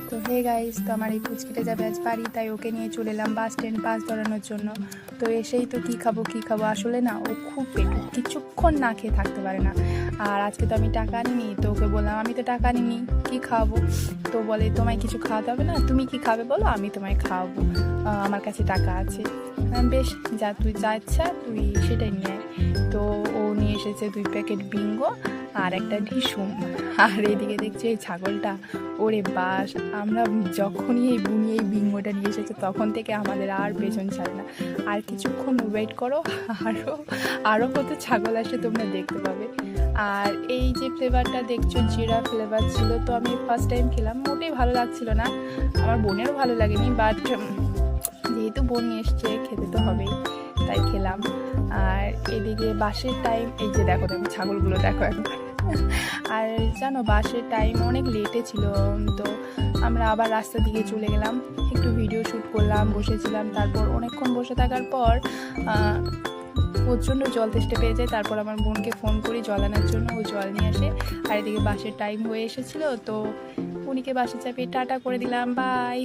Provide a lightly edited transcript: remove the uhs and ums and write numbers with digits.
তো hey guys, তো আমার এই পুচকিটা যাবে আজ বাড়ি, তাই ওকে নিয়ে চলে এলাম বাস স্ট্যান্ড, বাস ধরানোর জন্য। তো এসেই তো কী খাবো আসলে না, ও খুব পেটুক, কিছুক্ষণ না খেয়ে থাকতে পারে না। আর আজকে তো আমি টাকা আনিনি, তো ওকে বললাম আমি তো টাকা আনিনি, কী খাওয়াবো? তো বলে তোমায় কিছু খাওয়াতে হবে না, তুমি কি খাবে বলো, আমি তোমায় খাওয়াবো, আমার কাছে টাকা আছে। বেশ, যা তুই যা ইচ্ছা তুই সেটাই নিয়ে আয়। তো ও নিয়ে এসেছে 2 প্যাকেট বিঙ্গো আর একটা ঢিসুম। আর এদিকে দেখছি এই ছাগলটা, ওরে বাস, আমরা যখনই এই বুনি এই বিঙ্গোটা নিয়ে এসেছে তখন থেকে আমাদের আর পেছন ছাড়ে না। আর কিছুক্ষণ ওয়েট করো, আরও কত ছাগল আসে তোমরা দেখতে পাবে। আর এই যে ফ্লেভারটা দেখছো, জিরা ফ্লেভার ছিল, তো আমি ফার্স্ট টাইম খেলাম, মোটেই ভালো লাগছিল না, আমার বোনেরও ভালো লাগেনি, বাট যেহেতু বোন নিয়ে এসছে খেতে তো হবেই, তাই খেলাম। আর এদিকে বাসের টাইম, এই যে দেখো দেখো ছাগলগুলো দেখো একবার। আর জানো বাসের টাইম অনেক লেটে ছিল, তো আমরা আবার রাস্তার দিকে চলে গেলাম, একটু ভিডিও শ্যুট করলাম, বসেছিলাম। তারপর অনেকক্ষণ বসে থাকার পর প্রচণ্ড জল তেষ্টা পেয়ে যায়। তারপর আমার বোনকে ফোন করি জল আনার জন্য, ও জল নিয়ে আসে। আর এদিকে বাসের টাইম হয়ে এসেছিলো, তো উনিকে বাসে চাপিয়ে টাটা করে দিলাম, বাই।